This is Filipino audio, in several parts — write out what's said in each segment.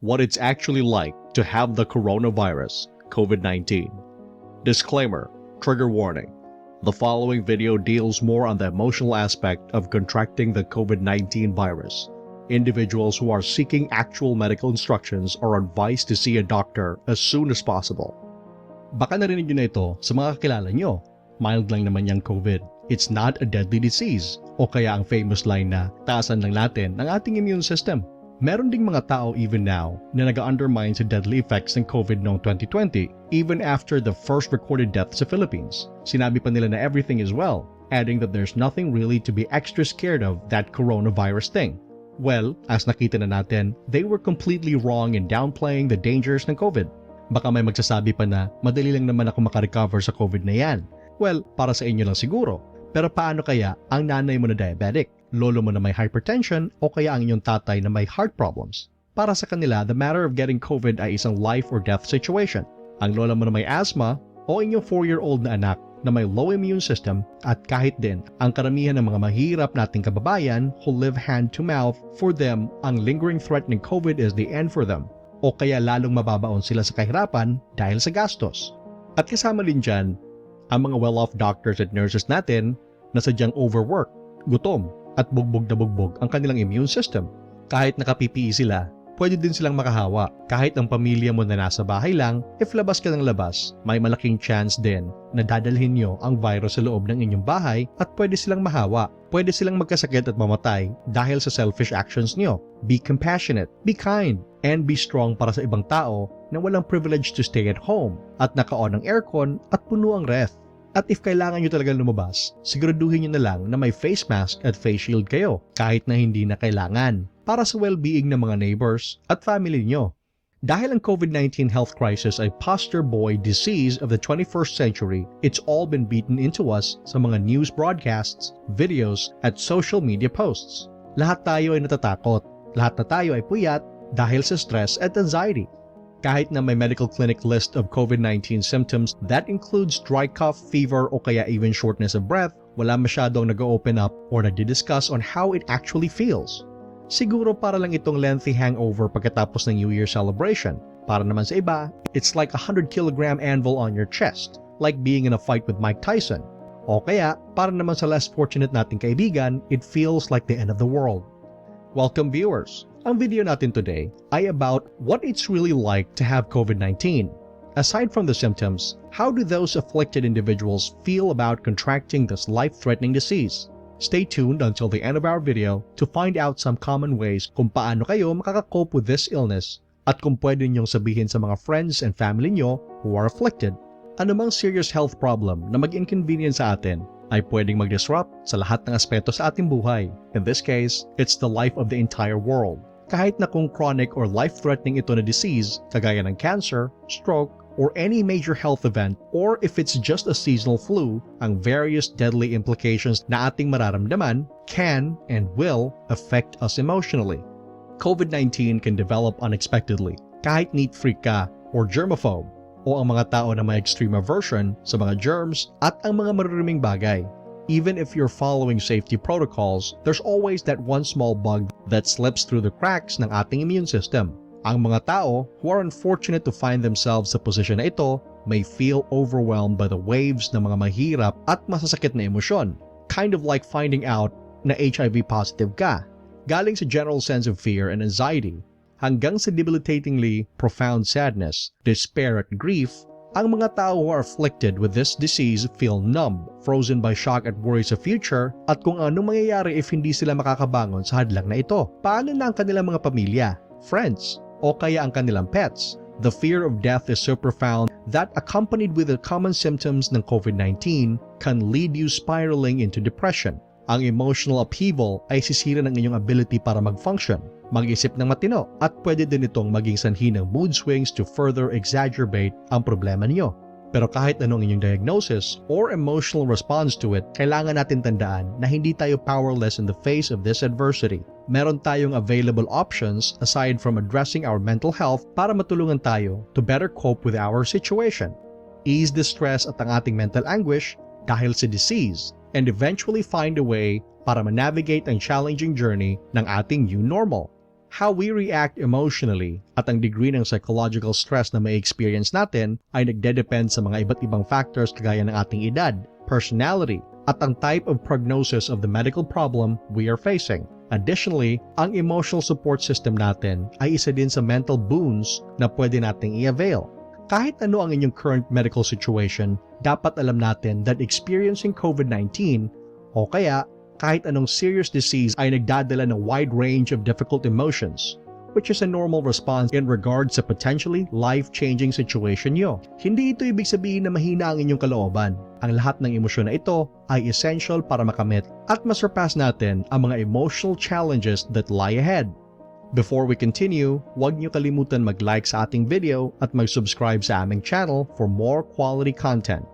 what it's actually like to have the coronavirus, COVID-19. Disclaimer, trigger warning. The following video deals more on the emotional aspect of contracting the COVID-19 virus. Individuals who are seeking actual medical instructions are advised to see a doctor as soon as possible. Baka narinig nyo na ito sa mga kakilala nyo. Mild lang naman yung COVID. It's not a deadly disease. O kaya ang famous line na, taasan lang natin ang ating immune system. Meron ding mga tao even now na nag-undermine sa deadly effects ng COVID noong 2020, even after the first recorded death sa Philippines. Sinabi pa nila na everything is well, adding that there's nothing really to be extra scared of that coronavirus thing. Well, as nakita na natin, they were completely wrong in downplaying the dangers ng COVID. Baka may magsasabi pa na, madali lang naman ako makarecover sa COVID na yan. Well, para sa inyo lang siguro. Pero paano kaya ang nanay mo na diabetic, lolo mo na may hypertension, o kaya ang inyong tatay na may heart problems? Para sa kanila, the matter of getting COVID ay isang life or death situation. Ang lola mo na may asthma, o inyong 4-year-old na anak na may low immune system, at kahit din ang karamihan ng mga mahirap nating kababayan who live hand to mouth, for them, ang lingering threat ng COVID is the end for them. O kaya lalong mababaon sila sa kahirapan dahil sa gastos. At kasama din dyan, ang mga well-off doctors at nurses natin na sadyang overwork, gutom, at bugbog na bugbog ang kanilang immune system. Kahit naka-PPE sila, pwede din silang makahawa. Kahit ang pamilya mo na nasa bahay lang, if labas ka ng labas, may malaking chance din na dadalhin nyo ang virus sa loob ng inyong bahay at pwede silang mahawa. Pwede silang magkasakit at mamatay dahil sa selfish actions nyo. Be compassionate, be kind, and be strong para sa ibang tao na walang privilege to stay at home at naka-on ang aircon at puno ang ref. At if kailangan nyo talagang lumabas, siguraduhin nyo na lang na may face mask at face shield kayo kahit na hindi na kailangan para sa well-being ng mga neighbors at family nyo. Dahil ang COVID-19 health crisis ay poster boy disease of the 21st century, it's all been beaten into us sa mga news broadcasts, videos, at social media posts. Lahat tayo ay natatakot. Lahat na tayo ay puyat dahil sa stress at anxiety. Kahit na may medical clinic list of COVID-19 symptoms that includes dry cough, fever, o kaya even shortness of breath, wala masyadong nag-open up or nagdi-discuss on how it actually feels. Siguro para lang itong lengthy hangover pagkatapos ng New Year celebration. Para naman sa iba, it's like a 100-kilogram anvil on your chest, like being in a fight with Mike Tyson. O kaya, para naman sa less fortunate nating kaibigan, it feels like the end of the world. Welcome viewers! Ang video natin today ay about what it's really like to have COVID-19. Aside from the symptoms, how do those afflicted individuals feel about contracting this life-threatening disease? Stay tuned until the end of our video to find out some common ways kung paano kayo makaka-cope with this illness at kung pwede ninyong sabihin sa mga friends and family nyo who are afflicted. Anumang serious health problem na mag-inconvenience sa atin ay pwedeng mag-disrupt sa lahat ng aspeto sa ating buhay. In this case, it's the life of the entire world. Kahit na kung chronic or life-threatening ito na disease, kagaya ng cancer, stroke, or any major health event, or if it's just a seasonal flu, ang various deadly implications na ating mararamdaman can and will affect us emotionally. COVID-19 can develop unexpectedly, kahit neat freak ka or germaphobe, o ang mga tao na may extreme aversion sa mga germs at ang mga maruruming bagay. Even if you're following safety protocols, there's always that one small bug that slips through the cracks ng ating immune system. Ang mga tao who are unfortunate to find themselves sa posisyon na ito may feel overwhelmed by the waves ng mga mahirap at masasakit na emosyon. Kind of like finding out na HIV positive ka. Galing sa general sense of fear and anxiety, hanggang sa debilitatingly profound sadness, despair at grief, ang mga tao who are afflicted with this disease feel numb, frozen by shock at worry sa future, at kung anong mangyayari if hindi sila makakabangon sa hadlang na ito. Paano na ang kanilang mga pamilya, friends, o kaya ang kanilang pets? The fear of death is so profound that accompanied with the common symptoms ng COVID-19 can lead you spiraling into depression. Ang emotional upheaval ay sisira ng inyong ability para mag-function, mag-isip ng matino, at pwede din itong maging sanhi ng mood swings to further exacerbate ang problema niyo. Pero kahit anong inyong diagnosis or emotional response to it, kailangan natin tandaan na hindi tayo powerless in the face of this adversity. Meron tayong available options aside from addressing our mental health para matulungan tayo to better cope with our situation. Ease the stress at ang ating mental anguish dahil sa disease, and eventually find a way para ma-navigate ang challenging journey ng ating new normal. How we react emotionally at ang degree ng psychological stress na may experience natin ay nagdedepend sa mga iba't ibang factors kagaya ng ating edad, personality, at ang type of prognosis of the medical problem we are facing. Additionally, ang emotional support system natin ay isa din sa mental boons na pwede nating i-avail. Kahit ano ang inyong current medical situation, dapat alam natin that experiencing COVID-19 o kaya kahit anong serious disease ay nagdadala ng wide range of difficult emotions, which is a normal response in regards sa potentially life-changing situation nyo. Hindi ito ibig sabihin na mahina ang inyong kalooban. Ang lahat ng emosyon na ito ay essential para makamit at masurpass natin ang mga emotional challenges that lie ahead. Before we continue, huwag niyo kalimutan mag-like sa ating video at mag-subscribe sa aming channel for more quality content.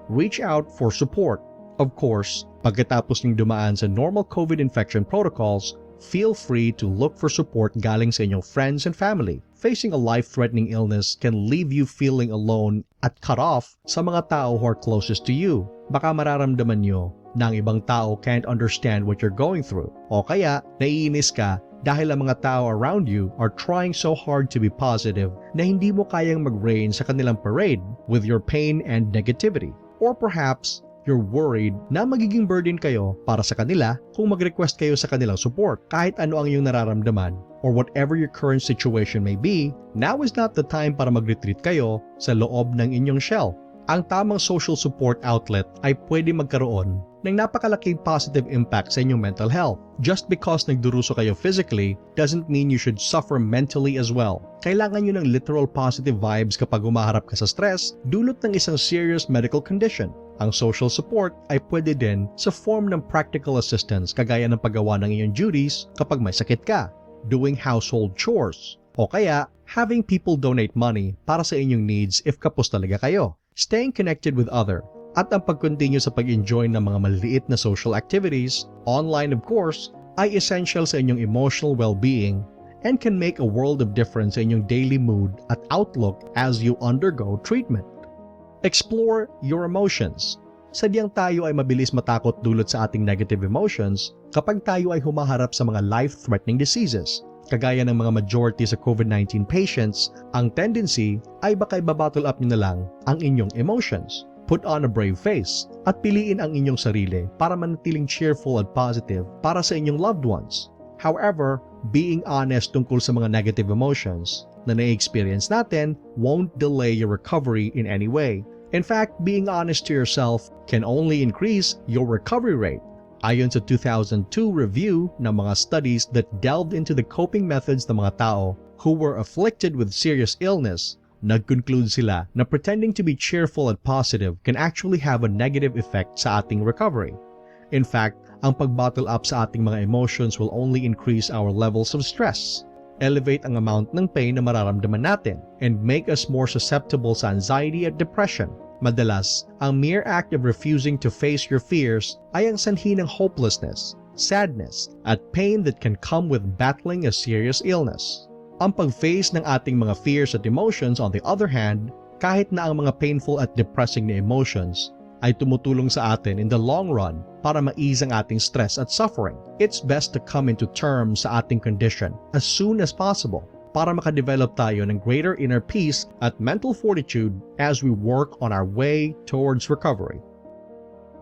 Reach out for support. Of course, pagkatapos niyong dumaan sa normal COVID infection protocols, feel free to look for support galing sa inyong friends and family. Facing a life-threatening illness can leave you feeling alone at cut off sa mga tao who are closest to you. Baka mararamdaman niyo na ang ibang tao can't understand what you're going through. O kaya, naiinis ka dahil ang mga tao around you are trying so hard to be positive na hindi mo kayang mag-rein sa kanilang parade with your pain and negativity. Or perhaps, you're worried na magiging burden kayo para sa kanila kung mag-request kayo sa kanilang support. Kahit ano ang iyong nararamdaman or whatever your current situation may be, now is not the time para mag-retreat kayo sa loob ng inyong shell. Ang tamang social support outlet ay pwede magkaroon ng napakalaking positive impact sa inyong mental health. Just because nagduruso kayo physically doesn't mean you should suffer mentally as well. Kailangan nyo ng literal positive vibes kapag umaharap ka sa stress dulot ng isang serious medical condition. Ang social support ay pwede din sa form ng practical assistance kagaya ng paggawa ng inyong duties kapag may sakit ka, doing household chores, o kaya having people donate money para sa inyong needs if kapos talaga kayo. Staying connected with other at ang pag-continue sa pag-enjoy ng mga maliliit na social activities, online of course, ay essential sa inyong emotional well-being and can make a world of difference sa inyong daily mood at outlook as you undergo treatment. Explore your emotions. Sadyang tayo ay mabilis matakot dulot sa ating negative emotions kapag tayo ay humaharap sa mga life-threatening diseases. Kagaya ng mga majority sa COVID-19 patients, ang tendency ay baka ibabattle up nyo na lang ang inyong emotions. Put on a brave face at piliin ang inyong sarili para manatiling cheerful at positive para sa inyong loved ones. However, being honest tungkol sa mga negative emotions na na-experience natin won't delay your recovery in any way. In fact, being honest to yourself can only increase your recovery rate. Ayon sa 2002 review ng mga studies that delved into the coping methods ng mga tao who were afflicted with serious illness, nag-conclude sila na pretending to be cheerful and positive can actually have a negative effect sa ating recovery. In fact, ang pag-bottle up sa ating mga emotions will only increase our levels of stress, elevate ang amount ng pain na mararamdaman natin, and make us more susceptible sa anxiety at depression. Madalas, ang mere act of refusing to face your fears ay ang sanhi ng hopelessness, sadness, at pain that can come with battling a serious illness. Ang pag-face ng ating mga fears at emotions, on the other hand, kahit na ang mga painful at depressing na emotions, ay tumutulong sa atin in the long run para ma-ease ang ating stress at suffering. It's best to come into terms sa ating condition as soon as possible para makadevelop tayo ng greater inner peace at mental fortitude as we work on our way towards recovery.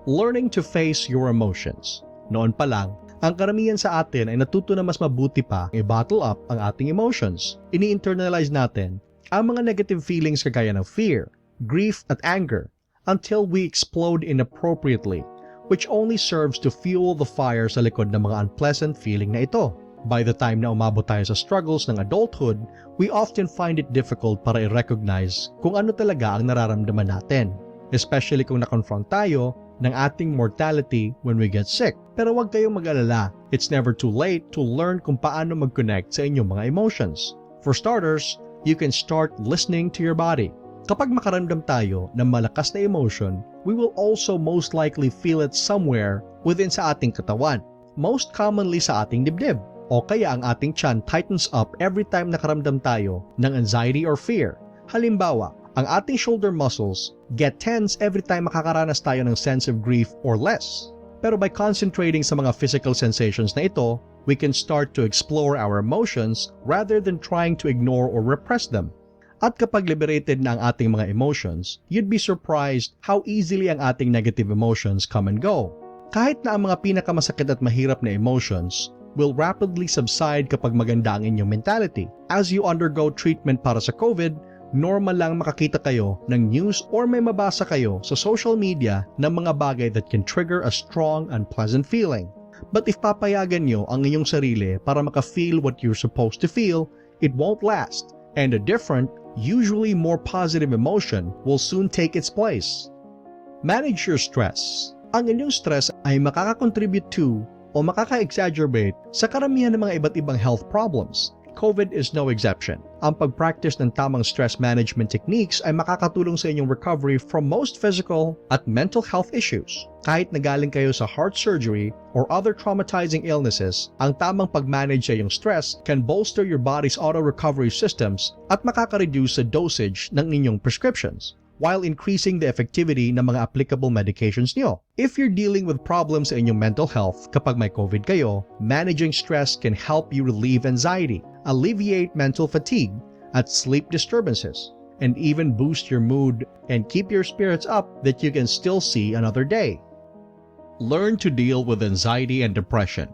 Learning to face your emotions. Noon pa lang, ang karamihan sa atin ay natuto na mas mabuti pa i-bottle up ang ating emotions. Ini-internalize natin ang mga negative feelings kagaya ng fear, grief at anger until we explode inappropriately, which only serves to fuel the fire sa likod ng mga unpleasant feeling na ito. By the time na umabot tayo sa struggles ng adulthood, we often find it difficult para i-recognize kung ano talaga ang nararamdaman natin, especially kung na-confront tayo ng ating mortality when we get sick. Pero huwag kayong mag-alala, it's never too late to learn kung paano mag-connect sa inyong mga emotions. For starters, you can start listening to your body. Kapag makaramdam tayo ng malakas na emotion, we will also most likely feel it somewhere within sa ating katawan, most commonly sa ating dibdib. O kaya ang ating tiyan tightens up every time nakaramdam tayo ng anxiety or fear. Halimbawa, ang ating shoulder muscles get tense every time makakaranas tayo ng sense of grief or less. Pero by concentrating sa mga physical sensations na ito, we can start to explore our emotions rather than trying to ignore or repress them. At kapag liberated na ang ating mga emotions, you'd be surprised how easily ang ating negative emotions come and go. Kahit na ang mga pinakamasakit at mahirap na emotions will rapidly subside kapag maganda ang inyong mentality. As you undergo treatment para sa COVID, normal lang makakita kayo ng news or may mabasa kayo sa social media ng mga bagay that can trigger a strong, unpleasant feeling. But if papayagan nyo ang inyong sarili para maka-feel what you're supposed to feel, it won't last, and a different, usually more positive emotion will soon take its place. Manage your stress. Ang inyong stress ay makaka-contribute to o makaka-exacerbate sa karamihan ng mga iba't ibang health problems. COVID is no exception. Ang pag-practice ng tamang stress management techniques ay makakatulong sa inyong recovery from most physical at mental health issues. Kahit nagaling kayo sa heart surgery or other traumatizing illnesses, ang tamang pag-manage sa iyong stress can bolster your body's auto-recovery systems at makaka-reduce sa dosage ng inyong prescriptions, while increasing the effectivity ng mga applicable medications niyo. If you're dealing with problems sa inyong mental health kapag may COVID kayo, managing stress can help you relieve anxiety, alleviate mental fatigue, at sleep disturbances, and even boost your mood and keep your spirits up that you can still see another day. Learn to deal with anxiety and depression.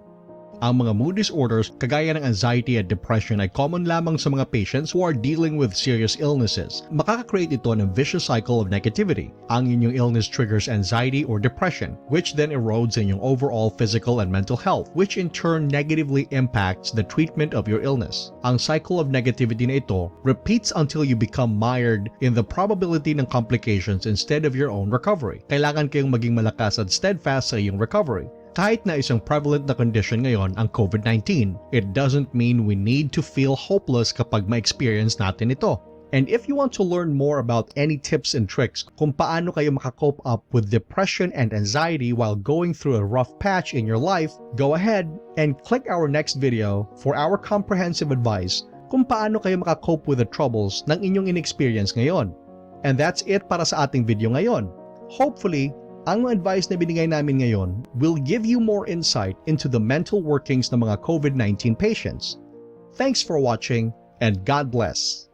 Ang mga mood disorders kagaya ng anxiety at depression ay common lamang sa mga patients who are dealing with serious illnesses. Makaka-create ito ng vicious cycle of negativity. Ang inyong illness triggers anxiety or depression, which then erodes inyong overall physical and mental health, which in turn negatively impacts the treatment of your illness. Ang cycle of negativity na ito repeats until you become mired in the probability ng complications instead of your own recovery. Kailangan kayong maging malakas at steadfast sa iyong recovery. Kahit na isang prevalent na condition ngayon ang COVID-19, it doesn't mean we need to feel hopeless kapag ma-experience natin ito. And if you want to learn more about any tips and tricks kung paano kayo makakope up with depression and anxiety while going through a rough patch in your life, go ahead and click our next video for our comprehensive advice kung paano kayo makakope with the troubles ng inyong inexperience ngayon. And that's it para sa ating video ngayon. Hopefully, ang advice na binigay namin ngayon will give you more insight into the mental workings ng mga COVID-19 patients. Thanks for watching and God bless.